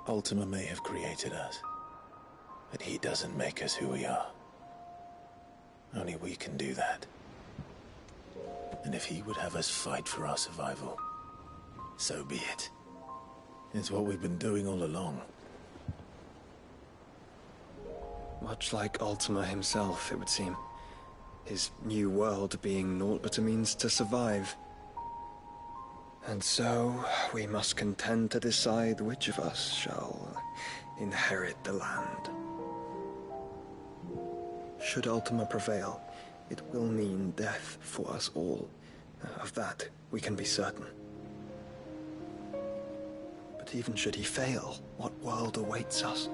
Ultima may have created us, but he doesn't make us who we are. Only we can do that. And if he would have us fight for our survival, so be it. It's what we've been doing all along. Much like Ultima himself, it would seem. His new world being naught but a means to survive. And so, we must contend to decide which of us shall inherit the land. Should Ultima prevail, it will mean death for us all. Of that, we can be certain. But even should he fail, what world awaits us?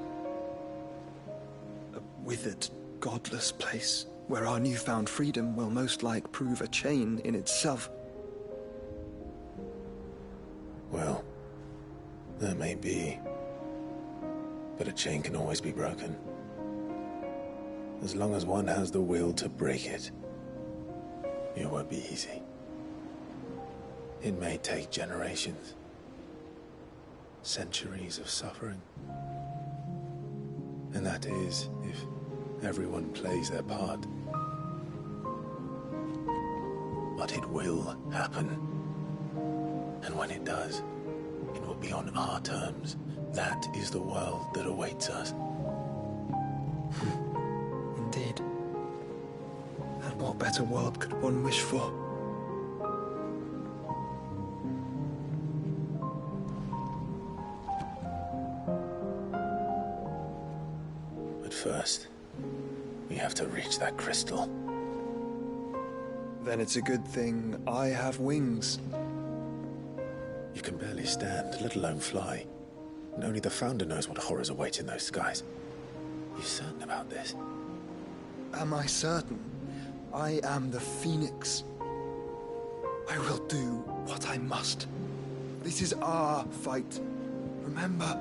A withered, godless place, where our newfound freedom will most like prove a chain in itself. Well, that may be. But a chain can always be broken. As long as one has the will to break it. It won't be easy. It may take generations. Centuries of suffering. And that is, if everyone plays their part. But it will happen. And when it does, it will be on our terms. That is the world that awaits us. Indeed. And what better world could one wish for? But first, we have to reach that crystal. Then it's a good thing I have wings. You can barely stand, let alone fly. And only the Founder knows what horrors await in those skies. You certain about this? Am I certain? I am the Phoenix. I will do what I must. This is our fight. Remember?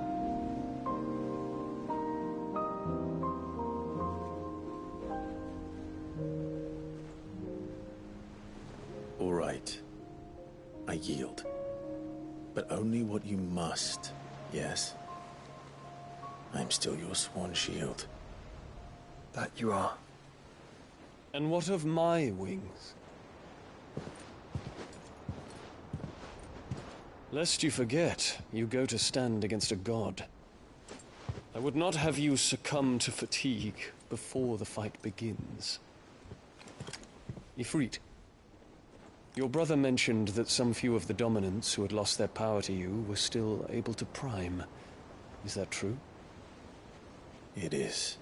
All right. I yield. But only what you must, yes? I'm still your sworn shield. That you are. And what of my wings? Lest you forget, you go to stand against a god. I would not have you succumb to fatigue before the fight begins. Ifrit, your brother mentioned that some few of the dominants who had lost their power to you were still able to prime. Is that true? It is.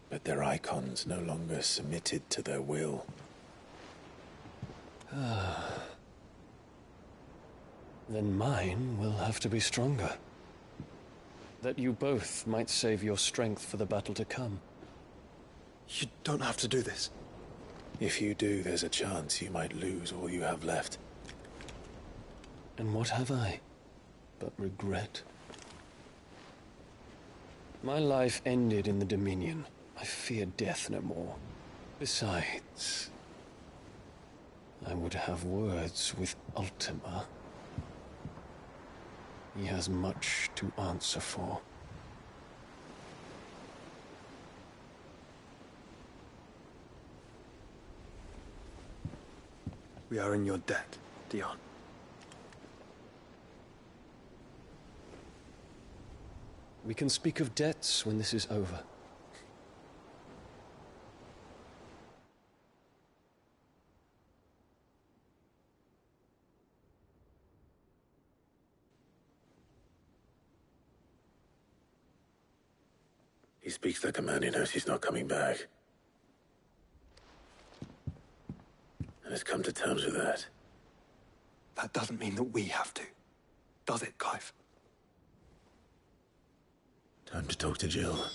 But their icons no longer submitted to their will. Then mine will have to be stronger. That you both might save your strength for the battle to come. You don't have to do this. If you do, there's a chance you might lose all you have left. And what have I but regret? My life ended in the Dominion. I fear death no more. Besides, I would have words with Ultima. He has much to answer for. We are in your debt, Dion. We can speak of debts when this is over. He speaks like a man who knows he's not coming back. And has come to terms with that. That doesn't mean that we have to. Does it, Clive? Time to talk to Jill.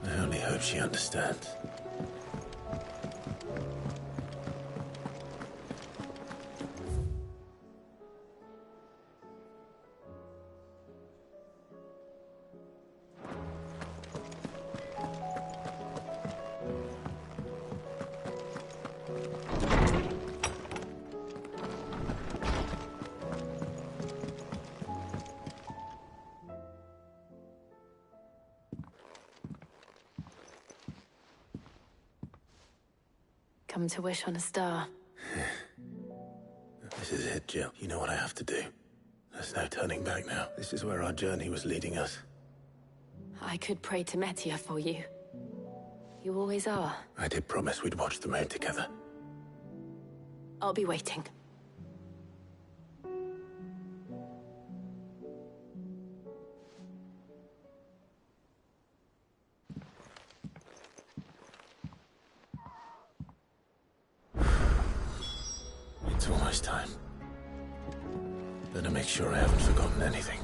I only hope she understands. Come to wish on a star. This is it, Jill. You know what I have to do. There's no turning back now. This is where our journey was leading us. I could pray to Metia for you. You always are. I did promise we'd watch the moon together. I'll be waiting. It's almost time. Better make sure I haven't forgotten anything.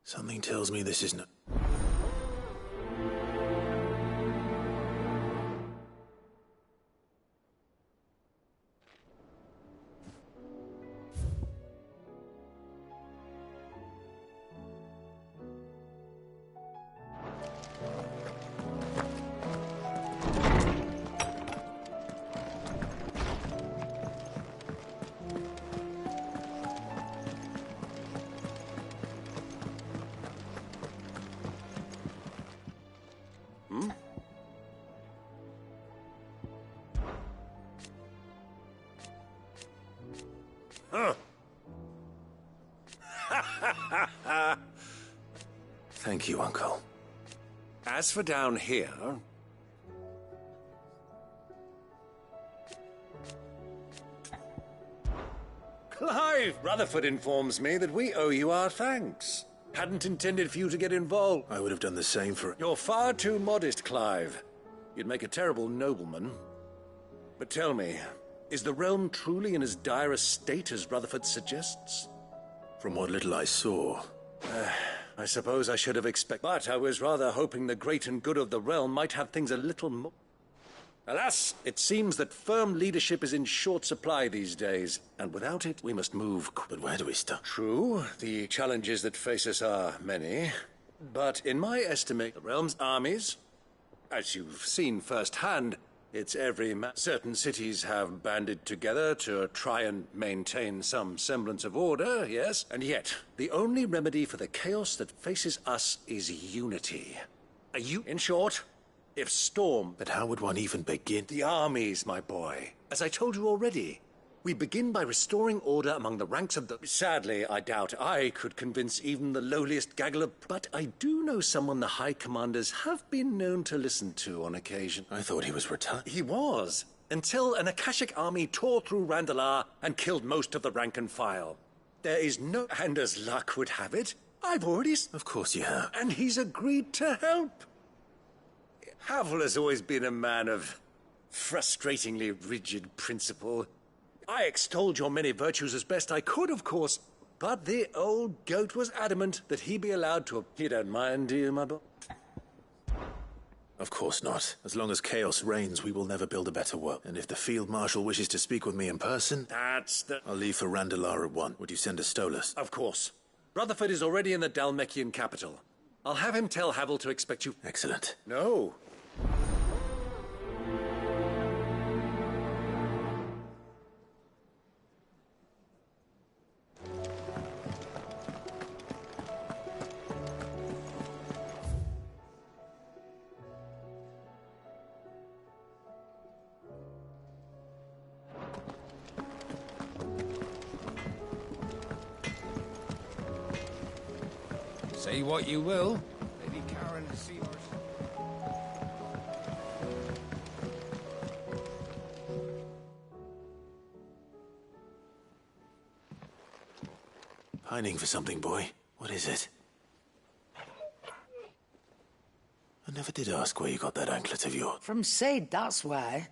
Something tells me this is not... Thank you, Uncle. As for down here... Clive! Rutherford informs me that we owe you our thanks. Hadn't intended for you to get involved. I would have done the same for... You're far too modest, Clive. You'd make a terrible nobleman. But tell me, is the realm truly in as dire a state as Rutherford suggests? From what little I saw... I suppose I should have expected, but I was rather hoping the great and good of the realm might have things a little more. Alas, it seems that firm leadership is in short supply these days, and without it, we must move. But where do we start? True, the challenges that face us are many, but in my estimate, the realm's armies, as you've seen firsthand, it's every man. Certain cities have banded together to try and maintain some semblance of order, yes? And yet, the only remedy for the chaos that faces us is unity. In short, if storm... But how would one even begin? The armies, my boy. As I told you already, we begin by restoring order among the ranks of the... Sadly, I doubt I could convince even the lowliest gaggle of... But I do know someone the High Commanders have been known to listen to on occasion. I thought he was retired. He was, until an Akashic army tore through Randalar and killed most of the rank and file. There is no... And as luck would have it, I've already... Of course you have. And he's agreed to help. Havel has always been a man of frustratingly rigid principle. I extolled your many virtues as best I could, of course, but the old goat was adamant that he be allowed to... You don't mind, do you, my boy? Of course not. As long as chaos reigns, we will never build a better world. And if the Field Marshal wishes to speak with me in person... That's the... I'll leave for Randalar at 1. Would you send a Stolas? Of course. Rutherford is already in the Dalmekian capital. I'll have him tell Havel to expect you... Excellent. No. Say what you will. Lady Karen has seen us. Pining for something, boy. What is it? An never did ask where you got that anklet of yours. From Sid, that's why.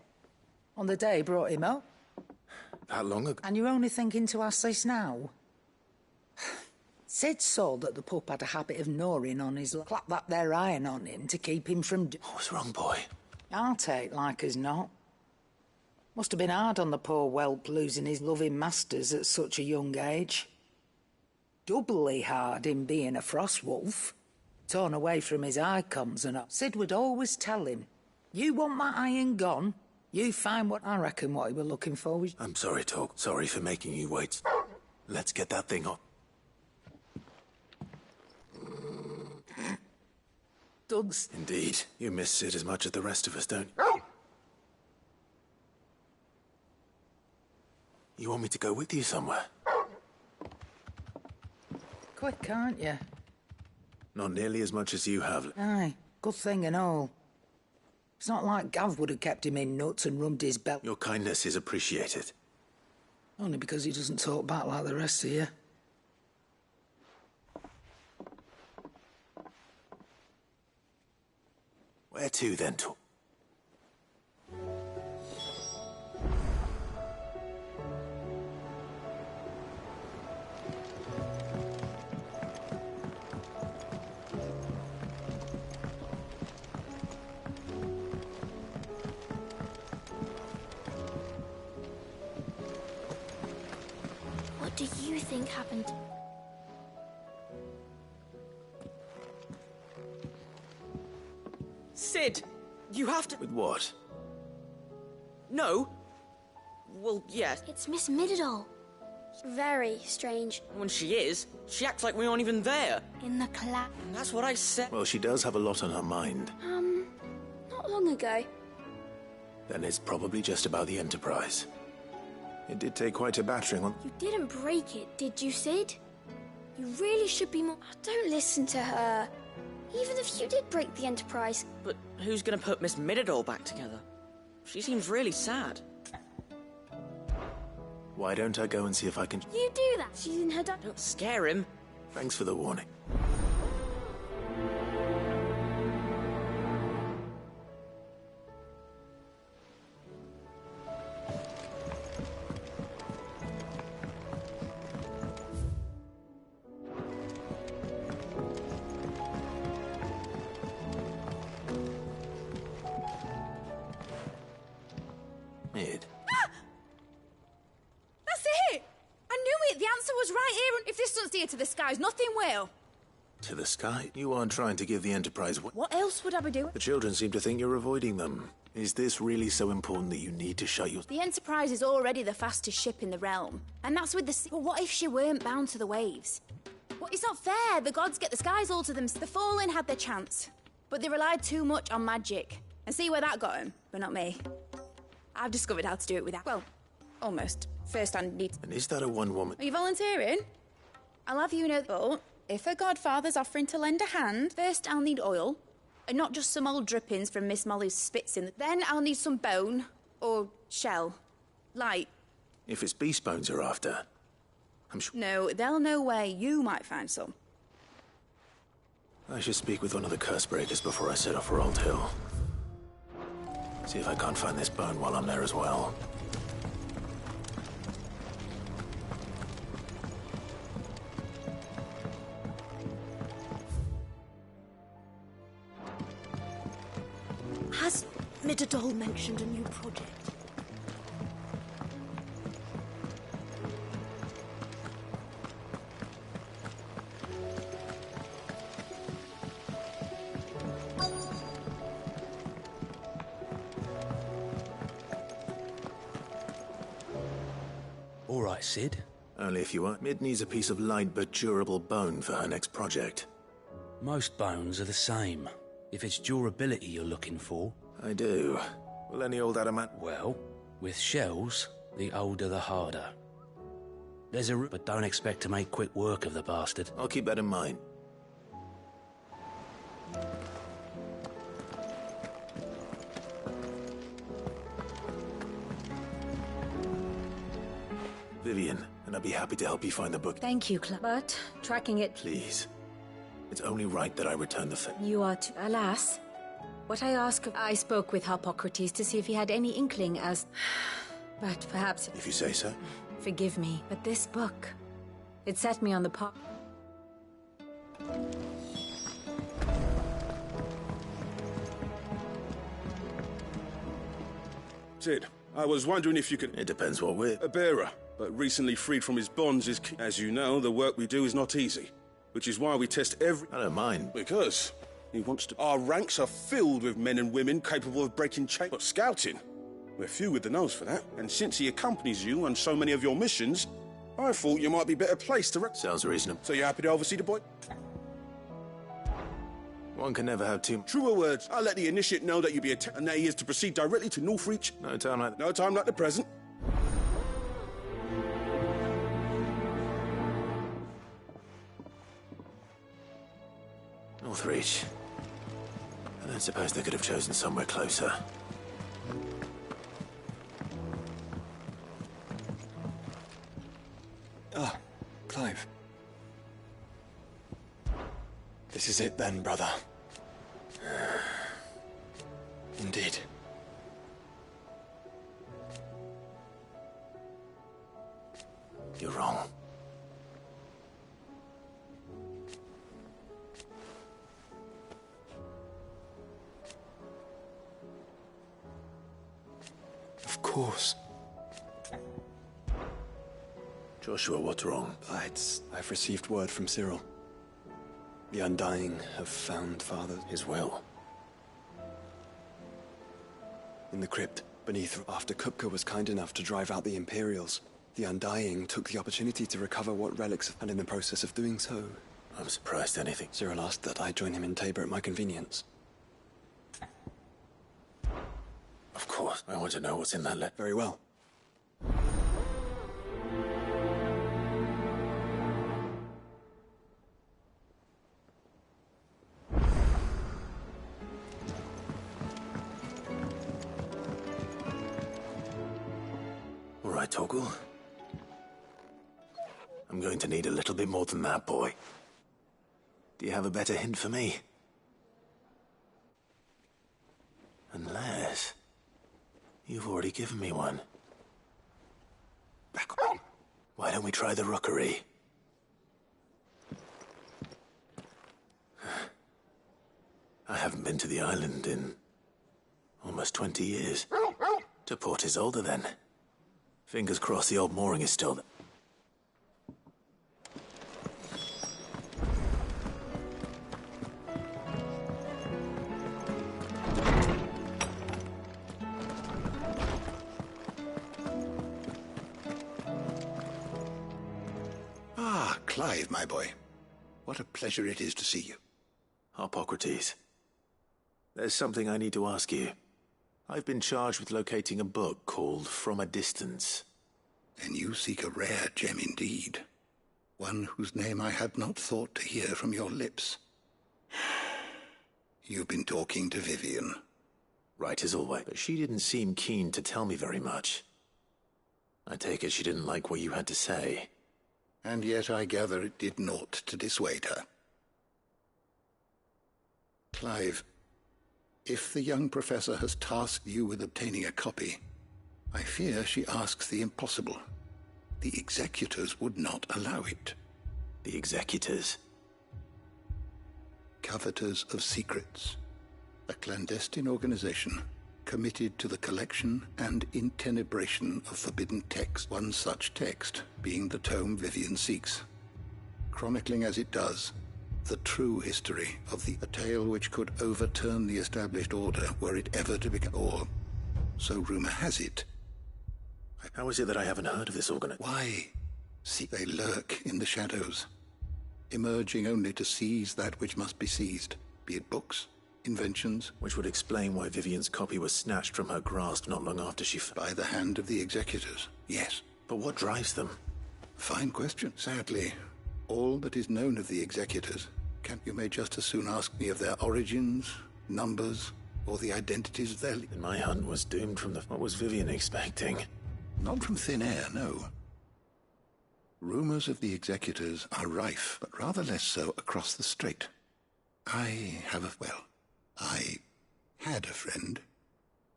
On the day he brought him up. That long ago? And you're only thinking to ask this now? Sid saw that the pup had a habit of gnawing on his clap that there iron on him to keep him from... What's wrong, boy? I'll take like as not. Must have been hard on the poor whelp losing his loving masters at such a young age. Doubly hard in being a frost wolf. Torn away from his icons and all. Sid would always tell him, you want that iron gone? You find what I reckon what he were looking for was... I'm sorry, Torg. Sorry for making you wait. Let's get that thing on. Duds. Indeed. You miss Sid as much as the rest of us, don't you? You want me to go with you somewhere? Quick, can't you? Not nearly as much as you have. Aye, good thing and all. It's not like Gav would have kept him in nuts and rubbed his belt. Your kindness is appreciated. Only because he doesn't talk back like the rest of you. Where to, then, Torg? What do you think happened? Sid, you have to... With what? No. Well, yes. It's Miss Mididol. Very strange. When she is, she acts like we aren't even there. In the class. That's what I said. Well, she does have a lot on her mind. Not long ago. Then it's probably just about the Enterprise. It did take quite a battering on... You didn't break it, did you, Sid? You really should be more... Don't listen to her. Even if you did break the Enterprise. But who's gonna put Miss Mididol back together? She seems really sad. Why don't I go and see if I can... You do that. She's in her... Don't scare him. Thanks for the warning. Mid. That's it! I knew it! The answer was right here, and if this doesn't steer to the skies, nothing will. To the sky? You aren't trying to give the Enterprise... What else would I be doing? The children seem to think you're avoiding them. Is this really so important that you need to shut your... The Enterprise is already the fastest ship in the realm, and that's with the sea. But what if she weren't bound to the waves? Well, it's not fair. The gods get the skies all to them. The Fallen had their chance, but they relied too much on magic. And see where that got them, but not me. I've discovered how to do it without... Well, almost. First I need... And is that a one-woman... Are you volunteering? I'll have you know... But if a godfather's offering to lend a hand, first I'll need oil, and not just some old drippings from Miss Molly's spits in. Then I'll need some bone, or shell. Light. If it's beast bones you're after, I'm sure... No, they'll know where you might find some. I should speak with one of the curse breakers before I set off for Old Hill. See if I can't find this bone while I'm there as well. Has Mididol mentioned a new project? All right, Sid. Only if you want. Mid needs a piece of light but durable bone for her next project. Most bones are the same. If it's durability you're looking for... I do. Will any old adamant... Well, with shells, the older the harder. There's a... But don't expect to make quick work of the bastard. I'll keep that in mind. Vivian, and I'd be happy to help you find the book. Thank you, Clive. But tracking it... Please. It's only right that I return the thing. You are to... Alas, What I ask of... I spoke with Harpocrates to see if he had any inkling as... But perhaps... If you say so. Forgive me, but this book... It set me on the path... Sid, I was wondering if you could... It depends what with. A bearer, but recently freed from his bonds is... As you know, the work we do is not easy, which is why we test every... I don't mind. Because he wants to... Our ranks are filled with men and women capable of breaking chains. But scouting, we're few with the nose for that. And since he accompanies you on so many of your missions, I thought you might be better placed to... Sounds reasonable. So you're happy to oversee the boy? One can never have too... Truer words. I'll let the initiate know that you be attacked and that he is to proceed directly to Northreach. No time like... No time like the present. Northreach. I don't suppose they could have chosen somewhere closer. Ah, Clive. This is it then, brother. Indeed. You're wrong. Of course. Joshua, what's wrong? I've received word from Cyril. The Undying have found Father. His will. In the crypt, beneath, after Kupka was kind enough to drive out the Imperials, the Undying took the opportunity to recover what relics, and in the process of doing so... I'm surprised anything. Cyril asked that I join him in Tabor at my convenience. Of course. I want to know what's in that letter. Very well. All right, Torgal. I'm going to need a little bit more than that, boy. Do you have a better hint for me? Unless... you've already given me one. Back on. Why don't we try the rookery? I haven't been to the island in almost 20 years. To Port Isolde, then. Fingers crossed the old mooring is still there. Ah, Clive, my boy. What a pleasure it is to see you. Harpocrates. There's something I need to ask you. I've been charged with locating a book called From a Distance. Then you seek a rare gem indeed. One whose name I had not thought to hear from your lips. You've been talking to Vivian. Right as always. But she didn't seem keen to tell me very much. I take it she didn't like what you had to say. And yet I gather it did naught to dissuade her. Clive, if the young professor has tasked you with obtaining a copy, I fear she asks the impossible. The executors would not allow it. The executors? Coveters of Secrets. A clandestine organization committed to the collection and intenebration of forbidden text, one such text being the tome Vivian seeks, chronicling as it does the true history of a tale which could overturn the established order were it ever to become, or so rumor has it. How is it that I haven't heard of this organization? Why? See, they lurk in the shadows, emerging only to seize that which must be seized, be it books, inventions. Which would explain why Vivian's copy was snatched from her grasp not long after she... By the hand of the executors, yes. But what drives them? Fine question. Sadly, all that is known of the executors, you may just as soon ask me of their origins, numbers, or the identities of their... And my hunt was doomed from the... What was Vivian expecting? Not from thin air, no. Rumors of the executors are rife, but rather less so across the strait. I had a friend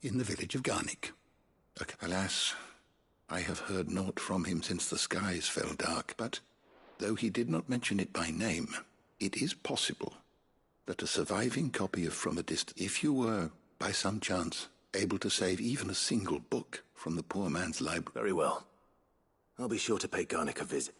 in the village of Garnick. Alas, I have heard naught from him since the skies fell dark, but though he did not mention it by name, it is possible that a surviving copy of From a Distance, if you were, by some chance, able to save even a single book from the poor man's library. Very well. I'll be sure to pay Garnick a visit.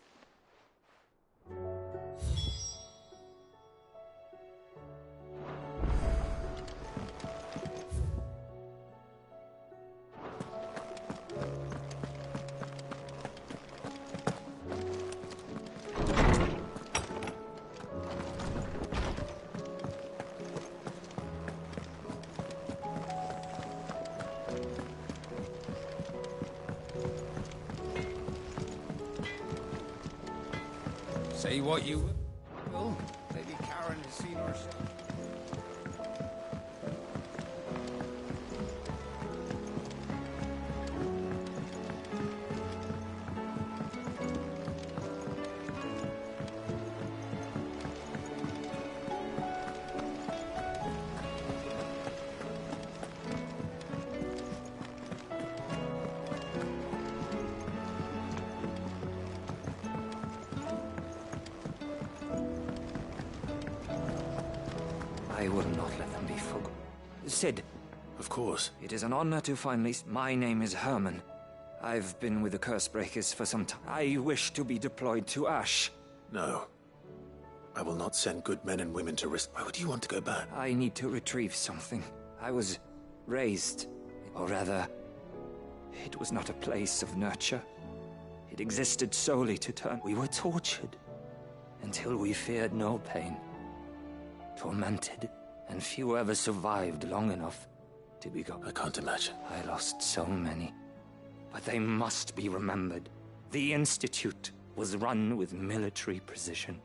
Say what you will. Lady Karen has seen herself. I will not let them be forgotten. Sid. Of course. It is an honor to finally... My name is Herman. I've been with the Cursebreakers for some time. I wish to be deployed to Ash. No. I will not send good men and women to risk. Why would you want to go back? I need to retrieve something. I was raised, or rather, it was not a place of nurture. It existed solely to turn. We were tortured until we feared no pain. Tormented, and few ever survived long enough to be gone. I can't imagine. I lost so many, but they must be remembered. The Institute was run with military precision.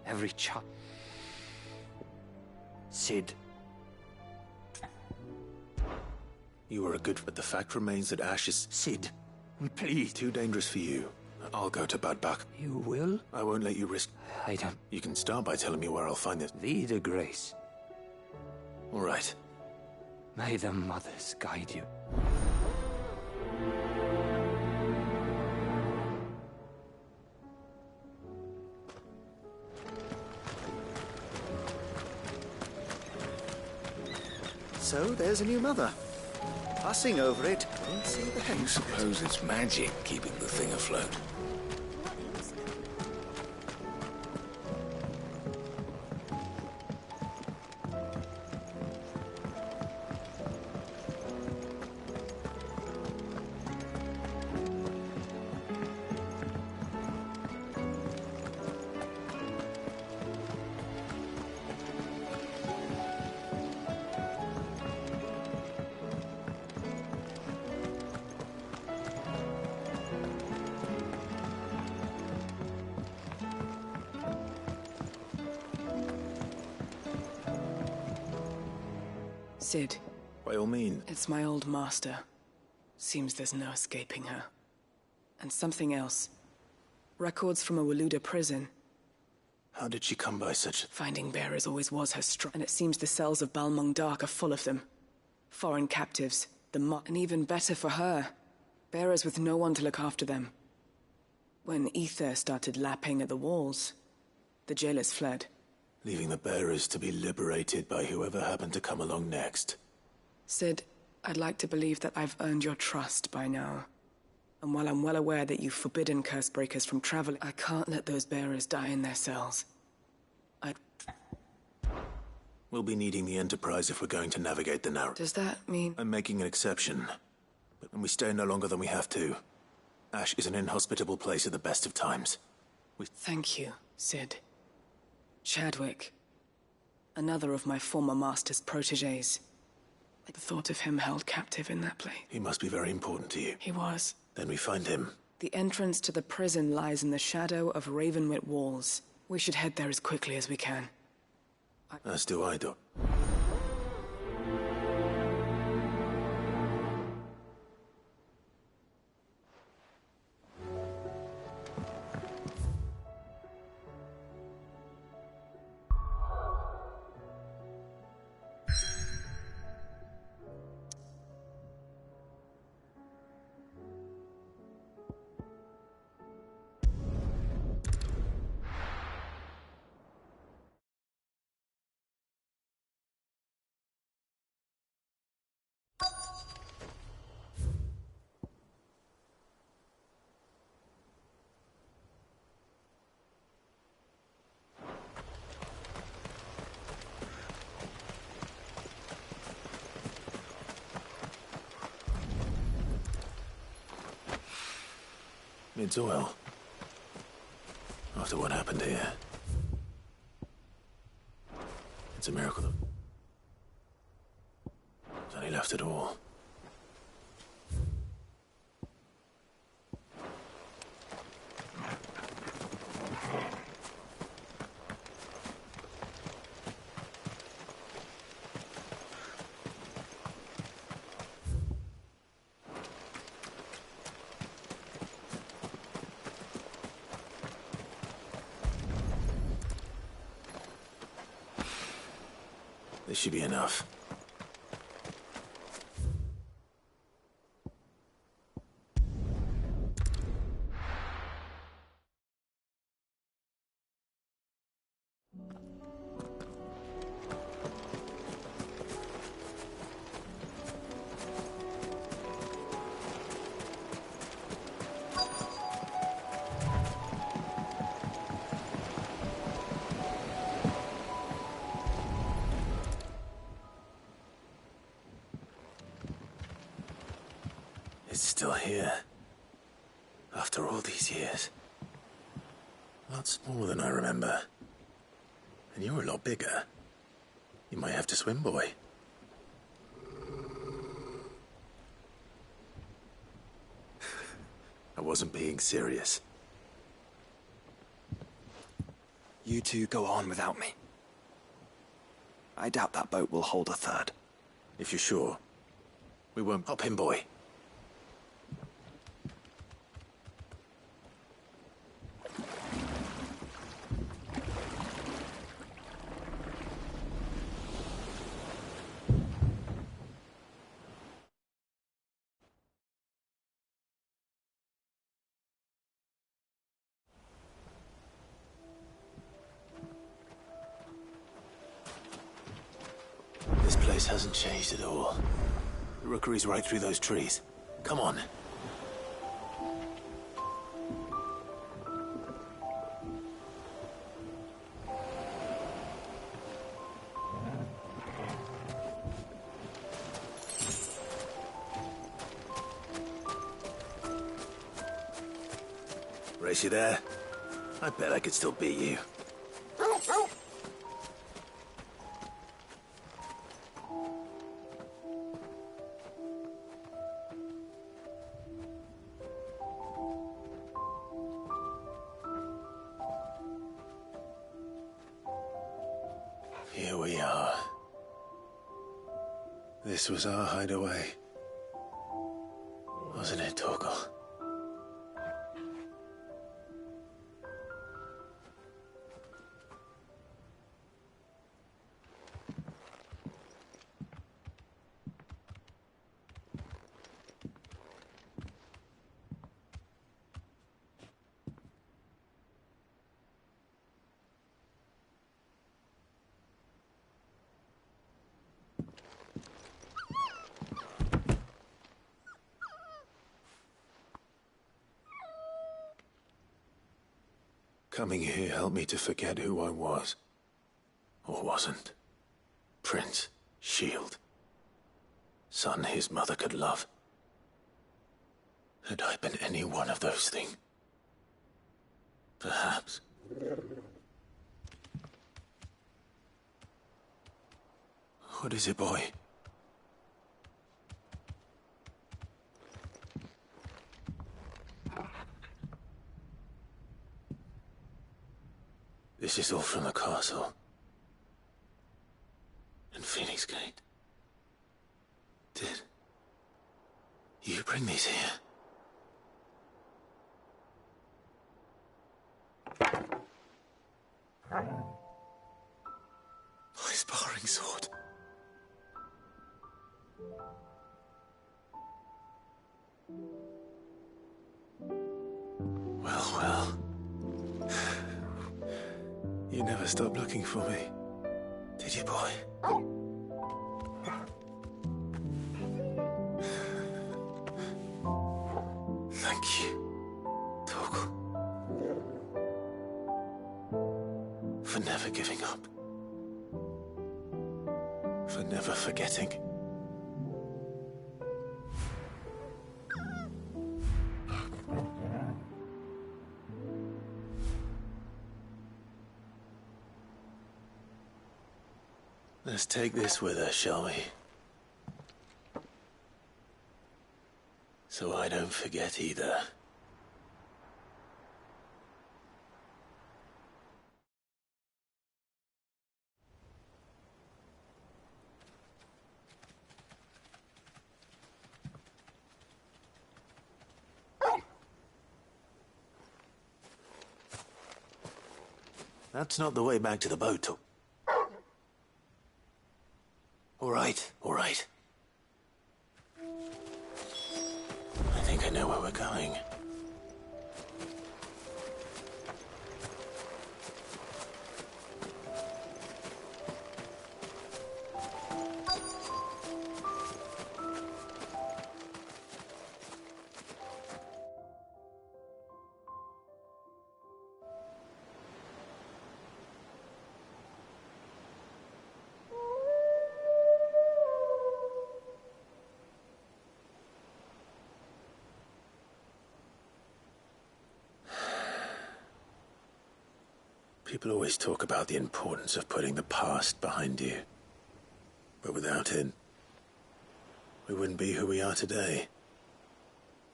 Every child... Sid. You were a good... But the fact remains that Ash is... Sid, please. Too dangerous for you. I'll go to Badbach. You will? I won't let you risk... I don't... You can start by telling me where I'll find it. Vida Grace. All right. May the mothers guide you. So, there's a new mother. Fussing over it. Don't see the You suppose it's magic keeping the thing afloat? Sid. By all means. It's my old master. Seems there's no escaping her. And something else. Records from a Waluda prison. How did she come by such... Finding bearers always was her strength. And it seems the cells of Balmung Dark are full of them. Foreign captives, and even better for her, bearers with no one to look after them. When ether started lapping at the walls, the jailers fled. Leaving the bearers to be liberated by whoever happened to come along next. Sid, I'd like to believe that I've earned your trust by now. And while I'm well aware that you've forbidden Cursebreakers from traveling, I can't let those bearers die in their cells. We'll be needing the Enterprise if we're going to navigate the narrow. Does that mean... I'm making an exception. But when we stay no longer than we have to, Ash is an inhospitable place at the best of times. Thank you, Sid. Chadwick. Another of my former master's protégés. The thought of him held captive in that place. He must be very important to you. He was. Then we find him. The entrance to the prison lies in the shadow of Ravenwit walls. We should head there as quickly as we can. As do I, Doc. It's oil. After what happened here. It's a miracle that he left it all. This should be enough. It's still here. After all these years. Lots more than I remember. And you're a lot bigger. You might have to swim, boy. I wasn't being serious. You two go on without me. I doubt that boat will hold a third. If you're sure, we won't hop in, boy. This place hasn't changed at all. The rookery's right through those trees. Come on. Race you there? I bet I could still beat you. Here we are. This was our hideaway. Wasn't it, Torgal? Coming here helped me to forget who I was. Or wasn't. Prince, shield. Son his mother could love. Had I been any one of those things? Perhaps. What is it, boy? This is all from the castle. And Phoenix Gate. Did you bring these here? My sparring sword. Well. You never stopped looking for me, did you, boy? For never giving up. For never forgetting. Let's take this with us, shall we? So I don't forget either. That's not the way back to the boat. All right, all right. I think I know where we're going. People always talk about the importance of putting the past behind you. But without it, we wouldn't be who we are today.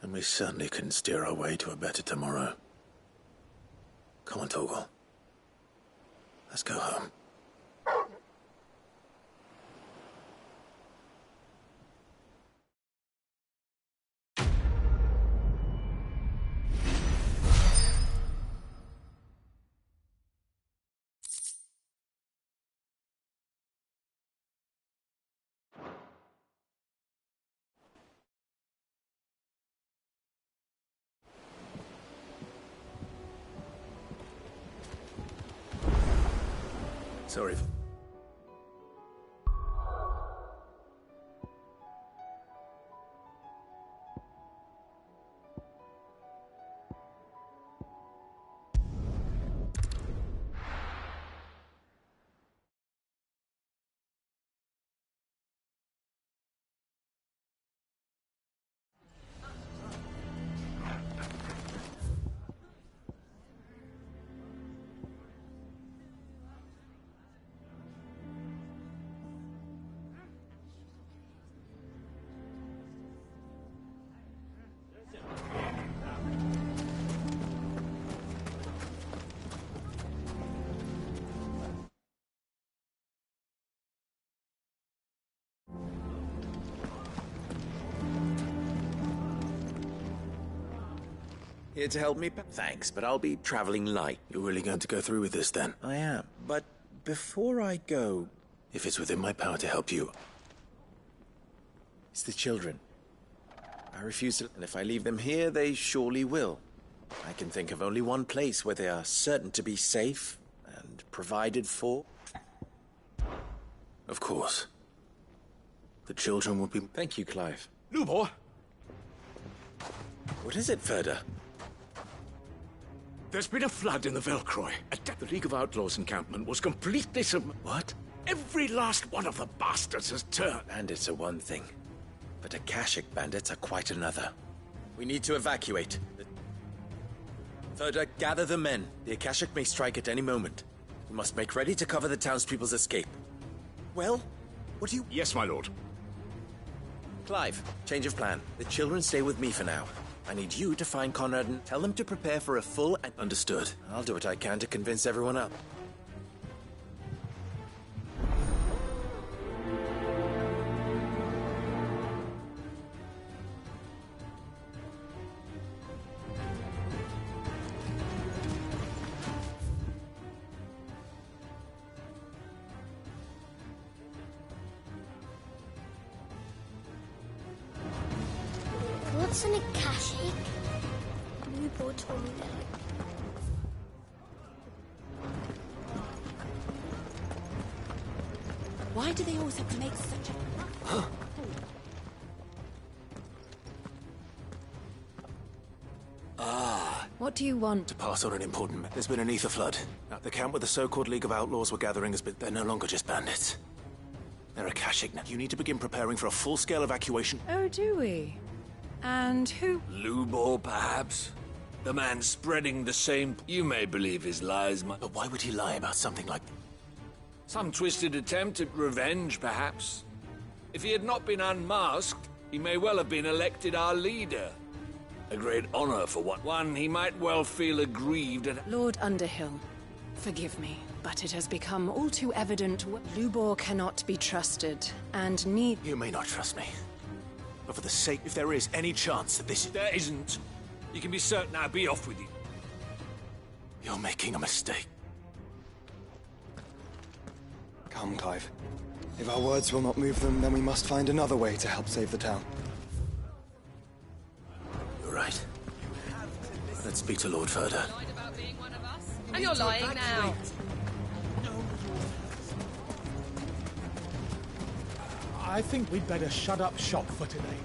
And we certainly couldn't steer our way to a better tomorrow. Come on, Torgal. Let's go home. Sorry. Here to help me? Thanks, but I'll be traveling light. You're really going to go through with this, then? I am, but before I go... If it's within my power to help you... It's the children. I refuse to... And if I leave them here, they surely will. I can think of only one place where they are certain to be safe and provided for. Of course. The children will be... Thank you, Clive. Lubor! What is it, Ferda? There's been a flood in the Velcroy. The League of Outlaws encampment was completely What? Every last one of the bastards has turned. Bandits are one thing, but Akashic bandits are quite another. We need to evacuate. Ferda, gather the men. The Akashic may strike at any moment. We must make ready to cover the townspeople's escape. Well, what do you... Yes, my lord. Clive, change of plan. The children stay with me for now. I need you to find Conrad and tell them to prepare for a full and... Understood. I'll do what I can to convince everyone else. What's an Akashic? Lubor told me that. Why do they always have to make such a... What do you want? To pass on an important... There's been an ether flood. At the camp where the so-called League of Outlaws were gathering has been... They're no longer just bandits. They're Akashic now. You need to begin preparing for a full-scale evacuation. Oh, do we? And who? Lubor, perhaps? The man spreading the same... You may believe his lies, But why would he lie about something like... Some twisted attempt at revenge, perhaps. If he had not been unmasked, he may well have been elected our leader. A great honor for one he might well feel aggrieved at... Lord Underhill, forgive me, but it has become all too evident Lubor cannot be trusted, and need... You may not trust me. But for the sake... If there is any chance that this... There isn't. You can be certain I'll be off with you. You're making a mistake. Come, Clive. If our words will not move them, then we must find another way to help save the town. You're right. Let's speak to Lord Furder. And you're lying now. I think we'd better shut up shop for today.